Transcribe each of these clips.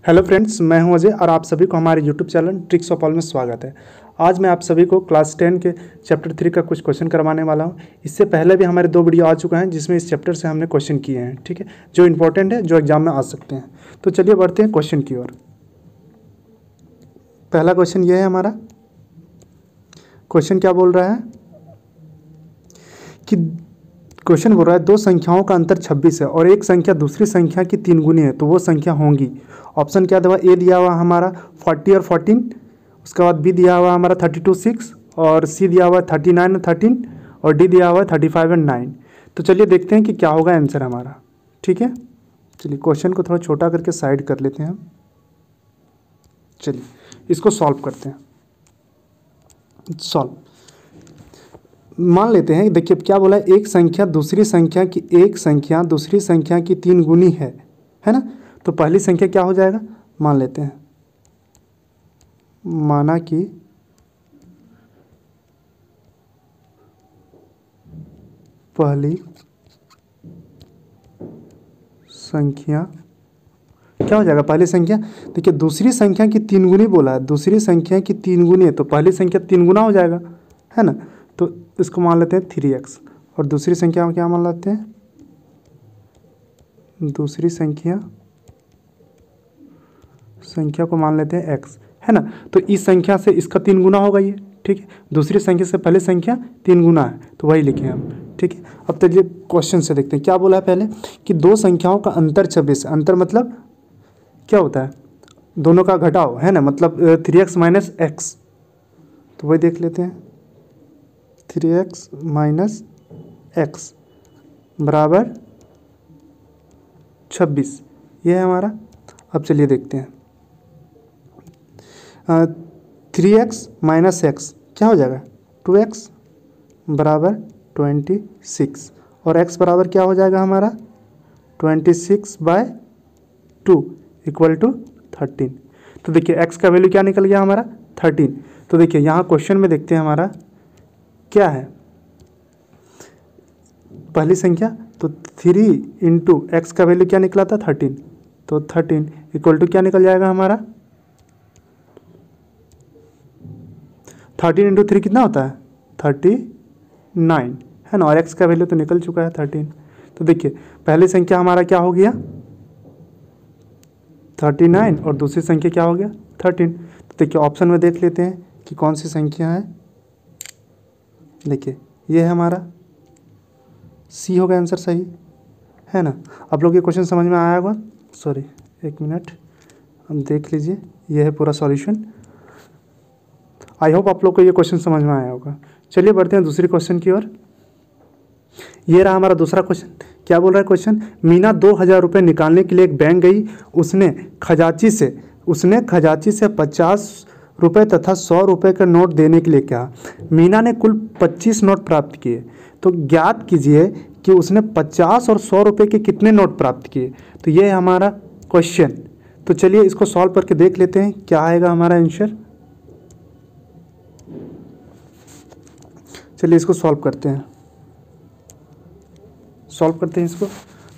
Hello friends, मैं हूं अजय और आप सभी को हमारे YouTube channel tricks of all में स्वागत है। आज मैं आप सभी को क्लास 10 के चैप्टर 3 का कुछ क्वेश्चन करवाने वाला हूं। इससे पहले भी हमारे 2 वीडियो आ चुका है जिसमें इस चैप्टर से हमने क्वेश्चन किए हैं, ठीक है, जो इंपॉर्टेंट है, जो एग्जाम में आ सकते हैं। तो चलिए बढ़ते हैं क्वेश्चन की ओर। पहला क्वेश्चन ये है हमारा। क्वेश्चन क्या बोल रहा है कि क्वेश्चन बोल रहा है 2 संख्याओं का अंतर 26 है और एक संख्या दूसरी संख्या की 3 गुनी है, तो वो संख्या होंगी। ऑप्शन क्या दिया? ए दिया हुआ हमारा 40 और 14, उसके बाद बी दिया हुआ हमारा 32 6, और सी दिया हुआ 39 और 13, और डी दिया हुआ 35 और 9। तो चलिए देखते हैं कि क्या होगा आंसर हमारा, ठीक है। चलिए क्वेश्चन को थोड़ा छोटा करके साइड कर लेते हैं हम। चलिए इसको सॉल्व करते हैं। सॉल्व मान लेते हैं, देखिए क्या बोला है, एक संख्या दूसरी संख्या की 3 गुनी है ना। तो पहली संख्या क्या हो जाएगा, मान लेते हैं, माना कि पहली संख्या क्या हो जाएगा, पहली संख्या, देखिए दूसरी संख्या की 3 गुनी बोला है, दूसरी संख्या की 3 गुनी है, तो पहली संख्या 3 गुना हो जाएगा, है ना। तो इसको मान लेते हैं 3x, और दूसरी संख्या में क्या मान लेते हैं, दूसरी संख्या को मान लेते हैं x, है ना। तो इस संख्या से इसका 3 गुना होगा ये, ठीक है। दूसरी संख्या से पहले संख्या 3 गुना है, तो वही लिखे हम, ठीक है। अब चलिए क्वेश्चन से देखते हैं क्या बोला है पहले, कि 2 संख्याओं का अंतर 26। अंतर मतलब क्या होता है, दोनों का घटाव, है ना, मतलब 3x माइनस एक्स। तो वही देख लेते हैं, 3x माइनस एक्स बराबर 26, ये है हमारा। अब चलिए देखते हैं, 3x माइनस एक्स क्या हो जाएगा, 2x बराबर 26, और x बराबर क्या हो जाएगा हमारा 26/2 इक्वल टू 13। तो देखिए x का वैल्यू क्या निकल गया हमारा 13। तो देखिए यहाँ क्वेश्चन में देखते हैं हमारा क्या है, पहली संख्या तो 3 इंटू एक्स का वैल्यू क्या निकला था 13, तो 13 इक्वल टू क्या निकल जाएगा हमारा 13 इंटू 3 कितना होता है 39, है ना, और एक्स का वैल्यू तो निकल चुका है 13। तो देखिए पहली संख्या हमारा क्या हो गया 39, और दूसरी संख्या क्या हो गया 13। तो देखिए ऑप्शन में देख लेते हैं कि कौन सी संख्या है। देखिए ये है हमारा सी होगा आंसर, सही है ना। आप लोग ये क्वेश्चन समझ में आया होगा, सॉरी एक मिनट, हम देख लीजिए, ये है पूरा सॉल्यूशन। आई होप आप लोग को ये क्वेश्चन समझ में आया होगा। चलिए बढ़ते हैं दूसरी क्वेश्चन की ओर। ये रहा हमारा दूसरा क्वेश्चन। क्या बोल रहा है क्वेश्चन, मीना 2000 रुपये निकालने के लिए एक बैंक गई। उसने खजांची से 50 रुपये तथा 100 रुपये का नोट देने के लिए कहा। मीना ने कुल 25 नोट प्राप्त किए, तो ज्ञात कीजिए कि उसने 50 और 100 रुपये के कितने नोट प्राप्त किए। तो ये है हमारा क्वेश्चन। तो चलिए इसको सॉल्व करके देख लेते हैं क्या आएगा हमारा आंसर। चलिए इसको सॉल्व करते हैं इसको।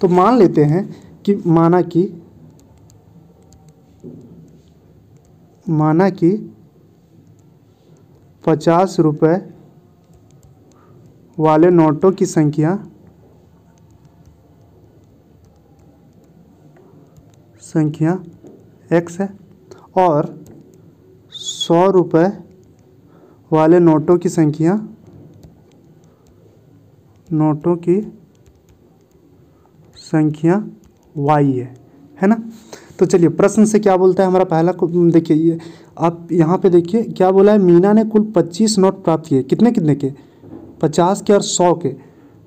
तो मान लेते हैं कि माना कि 50 रुपये वाले नोटों की संख्या x है, और 100 रुपये वाले नोटों की संख्या y है ना। तो चलिए प्रश्न से क्या बोलता है हमारा पहला, देखिए ये आप यहाँ पे देखिए क्या बोला है, मीना ने कुल 25 नोट प्राप्त किए, कितने के 50 के और 100 के।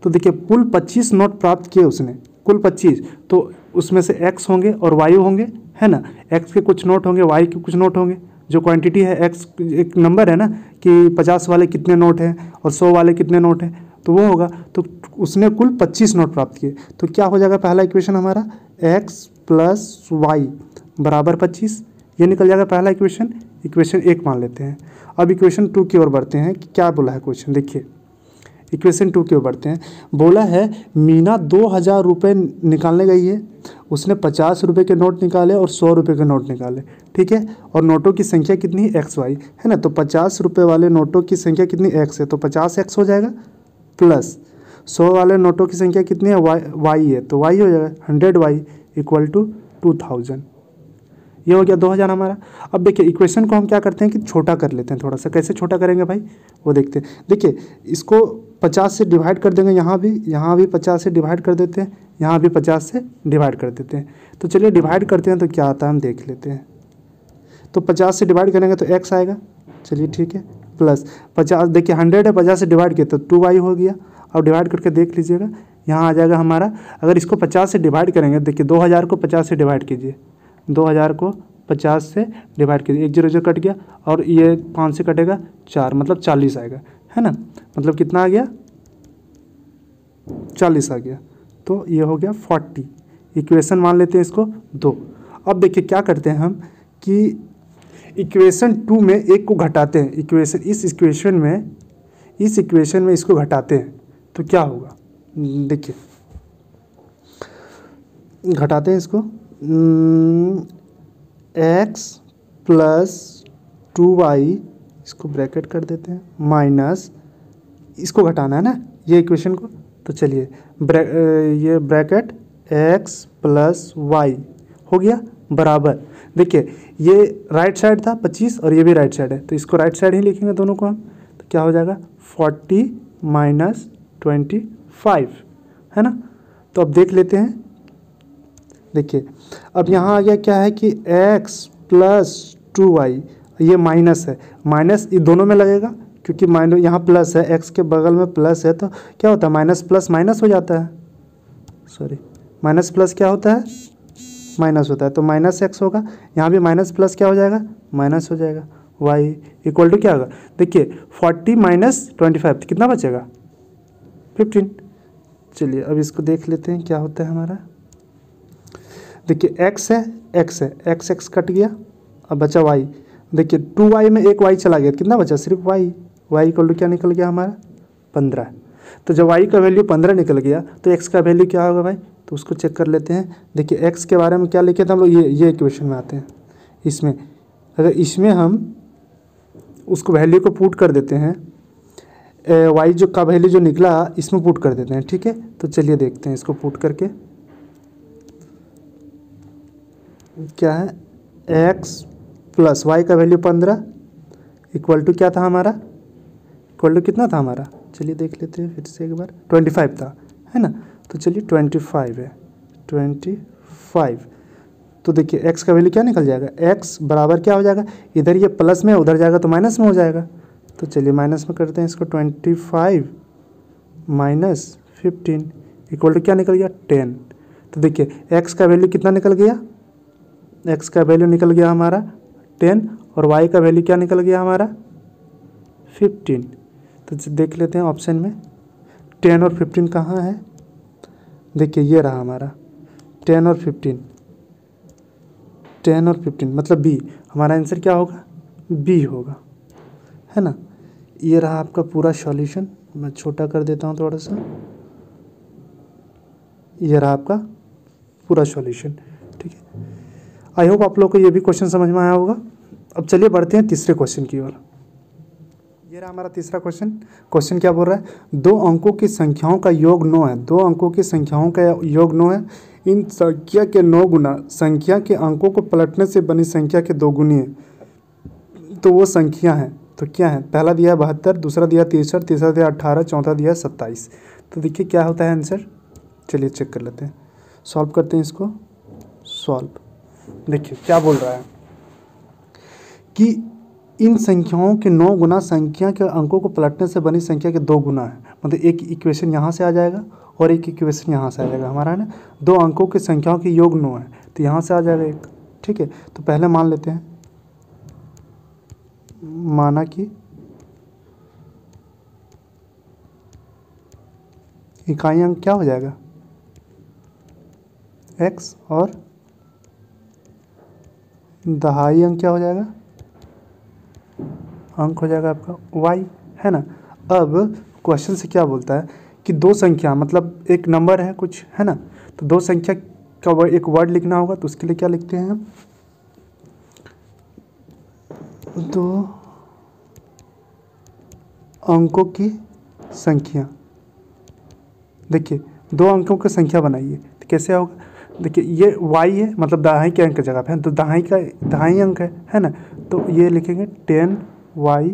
तो देखिए कुल 25 नोट प्राप्त किए उसने, कुल 25, तो उसमें से x होंगे और y होंगे, है ना। x के कुछ नोट होंगे, y के कुछ नोट होंगे। जो क्वांटिटी है x एक नंबर है ना, कि 50 वाले कितने नोट हैं और 100 वाले कितने नोट हैं, तो वो होगा। तो उसने कुल 25 नोट प्राप्त किए, तो क्या हो जाएगा पहला इक्वेशन हमारा x प्लस वाई बराबर 25, ये निकल जाएगा पहला इक्वेशन 1 मान लेते हैं। अब इक्वेशन 2 की ओर बढ़ते हैं कि क्या बोला है क्वेश्चन। देखिए इक्वेशन 2 की ओर बढ़ते हैं। बोला है मीना 2000 रुपये निकालने गई है, उसने 50 रुपये के नोट निकाले और 100 रुपये के नोट निकाले, ठीक है। और नोटों की संख्या कितनी है, एक्स वाई, है ना। तो 50 रुपये वाले नोटों की संख्या कितनी, एक्स है, तो 50x हो जाएगा, प्लस 100 वाले नोटों की संख्या कितनी है, वाई है, तो वाई हो जाएगा 100y इक्वल टू 2000। ये हो गया 2000 हमारा। अब देखिए इक्वेशन को हम क्या करते हैं कि छोटा कर लेते हैं थोड़ा सा। कैसे छोटा करेंगे भाई, वो देखते हैं। देखिए इसको 50 से डिवाइड कर देंगे, यहाँ भी 50 से डिवाइड कर देते हैं, यहाँ भी 50 से डिवाइड कर देते हैं। तो चलिए डिवाइड करते हैं तो क्या आता है हम देख लेते हैं। तो 50 से डिवाइड करेंगे तो x आएगा, चलिए ठीक है, प्लस 50, देखिए 100 है, 50 से डिवाइड किया तो 2y हो गया। अब डिवाइड करके देख लीजिएगा, यहाँ आ जाएगा हमारा, अगर इसको 50 से डिवाइड करेंगे, देखिए 2000 को 50 से डिवाइड कीजिए, 2000 को 50 से डिवाइड कीजिए, 1 0 0 कट गया और ये 5 से कटेगा 4, मतलब 40 आएगा, है ना। मतलब कितना आ गया, 40 आ गया। तो ये हो गया 40। इक्वेशन मान लेते हैं इसको 2। अब देखिए क्या करते हैं हम कि इक्वेशन 2 में एक को घटाते हैं, इस इक्वेशन में इसको घटाते हैं तो क्या होगा, देखिए घटाते हैं इसको, x प्लस 2y, इसको ब्रैकेट कर देते हैं, माइनस, इसको घटाना है ना ये इक्वेशन को, तो चलिए ये ब्रैकेट x प्लस वाई हो गया बराबर, देखिए ये राइट साइड था 25 और ये भी राइट साइड है, तो इसको राइट साइड ही लिखेंगे दोनों को हम, तो क्या हो जाएगा 40 माइनस 25, है ना। तो अब देख लेते हैं, देखिए अब यहाँ आ गया क्या है कि x प्लस 2y, ये माइनस है, माइनस ये दोनों में लगेगा क्योंकि माइनस यहाँ प्लस है, x के बगल में प्लस है, तो क्या होता है माइनस प्लस माइनस हो जाता है, सॉरी माइनस प्लस क्या होता है, माइनस होता है, तो माइनस x होगा, यहाँ भी माइनस प्लस क्या हो जाएगा, माइनस हो जाएगा, y इक्वल टू क्या होगा, देखिए 40 माइनस 25 कितना बचेगा 15। चलिए अब इसको देख लेते हैं क्या होता है हमारा, देखिए x है, x कट गया, अब बचा y, देखिए 2y में एक y चला गया, कितना बचा सिर्फ y इक्वल टू क्या निकल गया हमारा 15। तो जब y का वैल्यू 15 निकल गया तो x का वैल्यू क्या होगा भाई, तो उसको चेक कर लेते हैं। देखिए x के बारे में क्या लिखे थे हम लोग, ये इक्वेशन में आते हैं, इसमें अगर इसमें हम उसको वैल्यू को पुट कर देते हैं, y जो का वैल्यू जो निकला इसमें पुट कर देते हैं, ठीक है। तो चलिए देखते हैं इसको पुट करके क्या है, x प्लस वाई का वैल्यू 15 इक्वल टू क्या था हमारा, इक्वल टू कितना था हमारा, चलिए देख लेते हैं फिर से एक बार, 25 था, है ना। तो चलिए 25 है, 25, तो देखिए x का वैल्यू क्या निकल जाएगा, x बराबर क्या हो जाएगा, इधर ये प्लस में उधर जाएगा तो माइनस में हो जाएगा, तो चलिए माइनस में करते हैं इसको, 25 माइनस 15 इक्वल टू क्या निकल गया 10। तो देखिए x का वैल्यू कितना निकल गया, x का वैल्यू निकल गया हमारा 10 और y का वैल्यू क्या निकल गया हमारा 15। तो देख लेते हैं ऑप्शन में 10 और 15 कहाँ है, देखिए ये रहा हमारा 10 और 15 मतलब b, हमारा आंसर क्या होगा b होगा, है ना। ये रहा आपका पूरा सॉल्यूशन, मैं छोटा कर देता हूँ थोड़ा सा, ये रहा आपका पूरा सॉल्यूशन, ठीक है। आई होप आप लोग को ये भी क्वेश्चन समझ में आया होगा। अब चलिए बढ़ते हैं तीसरे क्वेश्चन की ओर। ये रहा हमारा तीसरा क्वेश्चन क्या बोल रहा है, 2 अंकों की संख्याओं का योग 9 है, 2 अंकों की संख्याओं का योग 9 है, इन संख्या के 9 गुना संख्या के अंकों को पलटने से बनी संख्या के 2 गुनी है, तो वो संख्या है, तो क्या है, पहला दिया 72, दूसरा दिया 63, तीसरा दिया 18, चौथा दिया 27। तो देखिए क्या होता है आंसर, चलिए चेक कर लेते हैं, सॉल्व करते हैं इसको, सॉल्व। देखिए क्या बोल रहा है कि इन संख्याओं के 9 गुना संख्या के अंकों को पलटने से बनी संख्या के 2 गुना है, मतलब एक इक्वेशन यहाँ से आ जाएगा और एक इक्वेशन यहाँ से आ जाएगा हमारा, है ना। 2 अंकों की संख्याओं की योग 9 है, तो यहाँ से आ जाएगा एक, ठीक है। तो पहले मान लेते हैं, माना कि इकाई अंक क्या हो जाएगा x और दहाई अंक क्या हो जाएगा, अंक हो जाएगा आपका y, है ना। अब क्वेश्चन से क्या बोलता है कि 2 संख्या, मतलब एक नंबर है कुछ, है ना, तो 2 संख्या का एक वर्ड लिखना होगा, तो उसके लिए क्या लिखते हैं हम, 2 अंकों की संख्या। देखिए 2 अंकों की संख्या बनाइए तो कैसे होगा, देखिए ये y है, मतलब दहाई के अंक की जगह पे है, तो दहाई अंक है ना, तो ये लिखेंगे 10y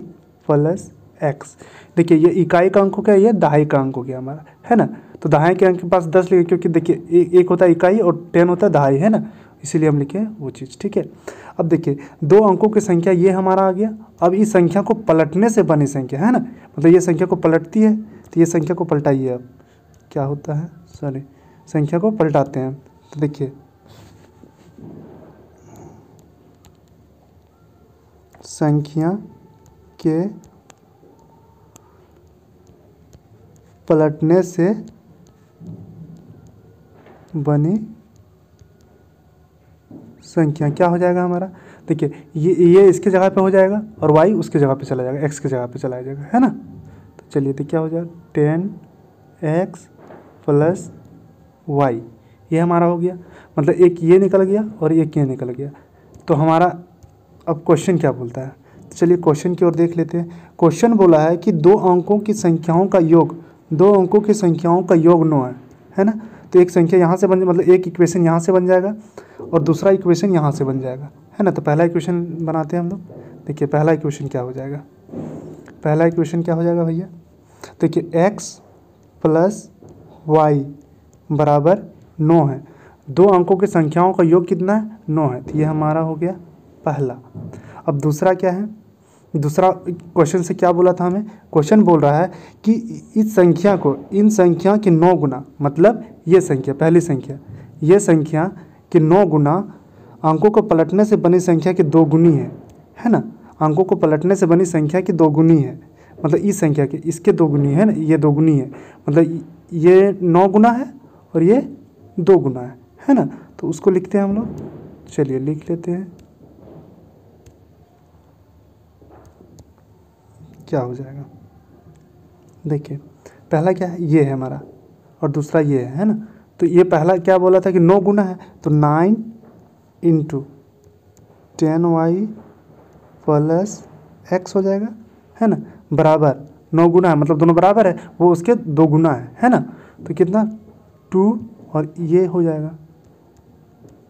प्लस x। देखिए ये इकाई का अंक हो गया, ये दहाई का अंक हो गया हमारा, है ना। तो दहाई के अंक के पास 10 लिखे, क्योंकि देखिए एक होता है इकाई और 10 होता है दहाई, है ना, इसीलिए हम लिखे वो चीज़, ठीक है। अब देखिए 2 अंकों की संख्या ये हमारा आ गया। अब इस संख्या को पलटने से बनी संख्या, है ना, मतलब ये संख्या को पलटती है, तो ये संख्या को पलटाइए। अब क्या होता है, सॉरी, संख्या को पलटाते हैं। तो देखिए संख्या के पलटने से बनी संख्या क्या हो जाएगा हमारा, देखिए ये इसके जगह पे हो जाएगा और y उसके जगह पे चला जाएगा, x के जगह पे चला जाएगा, है ना। तो चलिए तो क्या हो जाएगा, 10x प्लस y, ये हमारा हो गया, मतलब एक ये निकल गया और एक ये निकल गया। तो हमारा अब क्वेश्चन क्या बोलता है, तो चलिए क्वेश्चन की ओर देख लेते हैं। क्वेश्चन बोला है कि 2 अंकों की संख्याओं का योग, 2 अंकों की संख्याओं का योग 9 है ना। तो एक संख्या यहाँ से बन, मतलब एक इक्वेशन यहाँ से बन जाएगा और दूसरा इक्वेशन यहाँ से बन जाएगा, है ना। तो पहला इक्वेशन बनाते हैं हम लोग। देखिए पहला इक्वेशन क्या हो जाएगा, पहला इक्वेशन क्या हो जाएगा भैया, देखिए x प्लस वाई बराबर 9 है। 2 अंकों की संख्याओं का योग कितना है, 9 है, तो ये हमारा हो गया पहला। अब दूसरा क्या है, दूसरा क्वेश्चन से क्या बोला था हमें, क्वेश्चन बोल रहा है कि इस संख्या को, इन संख्या के 9 गुना, मतलब ये संख्या, पहली संख्या, ये संख्या के 9 गुना अंकों को पलटने से बनी संख्या के 2 गुनी है ना। अंकों को पलटने से बनी संख्या की 2 गुनी है, मतलब इस संख्या के, इसके 2 गुनी है ना, ये 2 गुनी है, मतलब ये 9 गुना है और ये 2 गुना है ना। तो उसको लिखते हैं हम लोग, चलिए लिख लेते हैं, क्या हो जाएगा, देखिए पहला क्या है, ये है हमारा, और दूसरा ये है ना। तो ये पहला क्या बोला था कि 9 गुना है, तो 9 इंटू 10y प्लस x हो जाएगा, है ना, बराबर 9 गुना है, मतलब दोनों बराबर है, वो उसके 2 गुना है ना। तो कितना 2 और ये हो जाएगा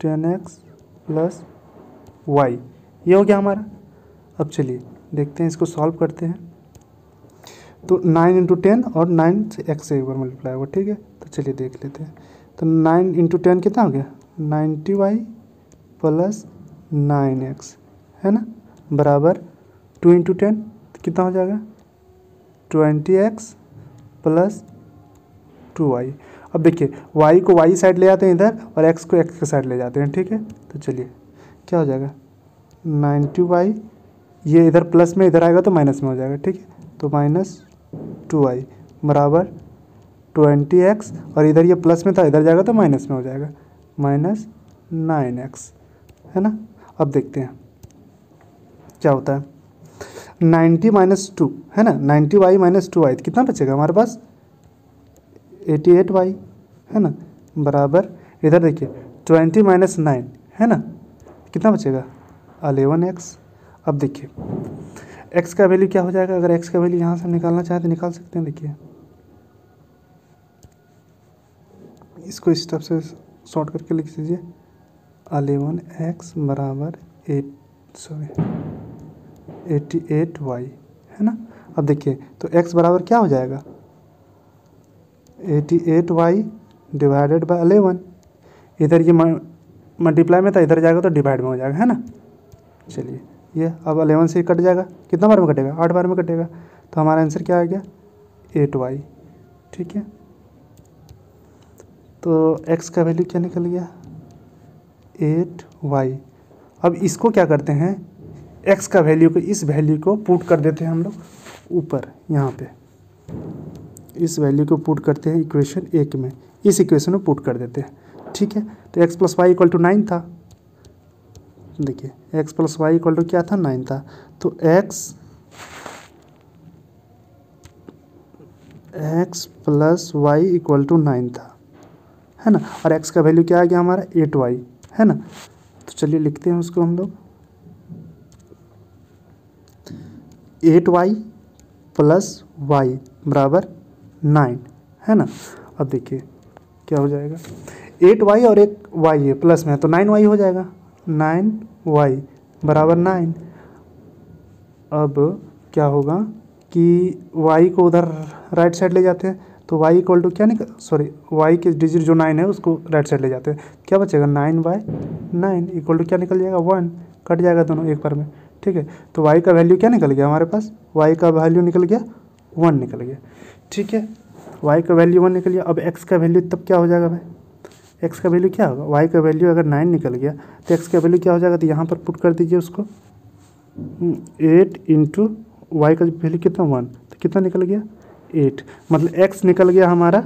10x प्लस y, ये हो गया हमारा। अब चलिए देखते हैं, इसको सॉल्व करते हैं। तो 9 इंटू 10 और 9 से x से एक बार मल्टीप्लाई होगा, ठीक है। तो चलिए देख लेते हैं। तो 9 इंटू 10 कितना हो गया, 90y प्लस 9x, है ना, बराबर 2 इंटू 10 कितना हो जाएगा, 20x प्लस 2y। अब देखिए y को y साइड ले जाते हैं इधर और x को x के साइड ले जाते हैं, ठीक है। तो चलिए क्या हो जाएगा, 90y, ये इधर प्लस में इधर आएगा तो माइनस में हो जाएगा, ठीक है। तो माइनस 2y बराबर 20x, और इधर ये प्लस में था, इधर जाएगा तो माइनस में हो जाएगा, माइनस 9x, है ना। अब देखते हैं क्या होता है, 90 माइनस 2 है ना, 90y माइनस 2y, तो कितना बचेगा हमारे पास, 88y, है ना, बराबर इधर देखिए 20 माइनस 9 है ना, कितना बचेगा 11x। अब देखिए x का वैल्यू क्या हो जाएगा, अगर x का वैल्यू यहाँ से हम निकालना चाहें तो निकाल सकते हैं। देखिए इसको इस तरफ से शॉर्ट करके लिख दीजिए, 11x बराबर 88y, है ना। अब देखिए तो x बराबर क्या हो जाएगा, 88y डिवाइडेड बाय 11, इधर ये मल्टीप्लाई में था, इधर जाएगा तो डिवाइड में हो जाएगा, है ना। चलिए ये अब 11 से कट जाएगा, कितना बार में कटेगा, 8 बार में कटेगा, तो हमारा आंसर क्या आ गया, 8y, ठीक है। तो x का वैल्यू क्या निकल गया, 8y। अब इसको क्या करते हैं, x का वैल्यू को, इस वैल्यू को पुट कर देते हैं हम लोग ऊपर, यहाँ पे इस वैल्यू को पुट करते हैं इक्वेशन 1 में, इस इक्वेशन में पुट कर देते हैं, ठीक है। तो x plus y equal to 9 था, देखिए x plus y equal to क्या था, 9 था। तो x plus y equal to 9 था, है ना, और x का वैल्यू क्या आ गया हमारा 8y, है ना। तो चलिए लिखते हैं उसको हम लोग 8y प्लस y बराबर 9, है ना। अब देखिए क्या हो जाएगा, 8y और एक y है प्लस में, तो 9y हो जाएगा, 9y बराबर 9। अब क्या होगा कि y को उधर राइट साइड ले जाते हैं, तो y इक्वल टू क्या y के डिजिट जो 9 है उसको राइट साइड ले जाते हैं, क्या बचेगा 9/9 इक्वल टू क्या निकल जाएगा 1, कट जाएगा दोनों एक बार में, ठीक है। तो y का वैल्यू क्या निकल गया हमारे पास, y का वैल्यू निकल गया 1 निकल गया, ठीक है। y का वैल्यू 1 निकल गया। अब x का वैल्यू तब क्या हो जाएगा भाई, x का वैल्यू क्या होगा, y का वैल्यू अगर 9 निकल गया तो x का वैल्यू क्या हो जाएगा, तो यहाँ पर पुट कर दीजिए उसको 8 इंटू वाई का वैल्यू कितना 1, तो कितना निकल गया 8, मतलब x निकल गया हमारा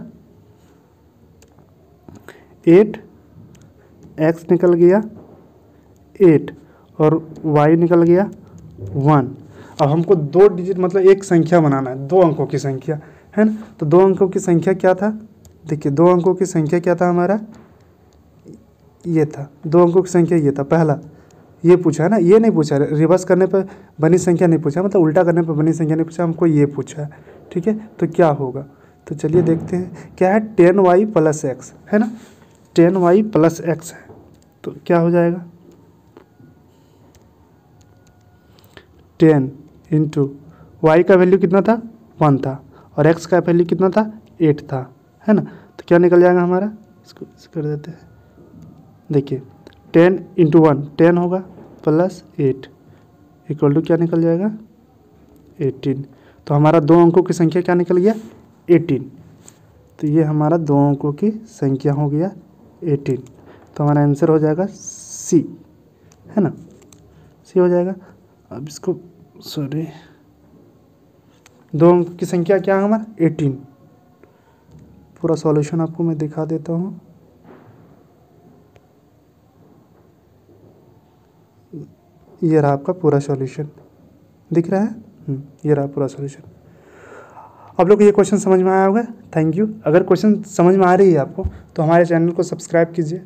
8, x निकल गया 8 और y निकल गया 1। अब हमको 2 डिजिट मतलब एक संख्या बनाना है, 2 अंकों की संख्या, है ना। तो 2 अंकों की संख्या क्या था, देखिए 2 अंकों की संख्या क्या था हमारा, ये था 2 अंकों की संख्या, ये था पहला, ये पूछा है ना, ये नहीं पूछा, रिवर्स करने पर बनी संख्या नहीं पूछा, मतलब उल्टा करने पर बनी संख्या नहीं पूछा, हमको ये पूछा है, ठीक है। तो क्या होगा, तो चलिए देखते हैं क्या है, 10y प्लस एक्स, है ना, 10y प्लस एक्स है, तो क्या हो जाएगा 10 इंटू वाई का वैल्यू कितना था 1 था और x का वैल्यू कितना था 8 था, है ना। तो क्या निकल जाएगा हमारा, इसको कर देते हैं, देखिए 10 इंटू 1 10 होगा प्लस 8 इक्वल टू क्या निकल जाएगा 18। तो हमारा 2 अंकों की संख्या क्या निकल गया 18। तो ये हमारा 2 अंकों की संख्या हो गया 18। तो हमारा आंसर हो जाएगा सी, है ना, सी हो जाएगा। अब इसको सॉरी 2 अंक की संख्या क्या है हमारा 18। पूरा सॉल्यूशन आपको मैं दिखा देता हूँ, ये रहा आपका पूरा सॉल्यूशन, दिख रहा है, ये रहा पूरा सॉल्यूशन। आप लोग को ये क्वेश्चन समझ में आया होगा, थैंक यू। अगर क्वेश्चन समझ में आ रही है आपको तो हमारे चैनल को सब्सक्राइब कीजिए।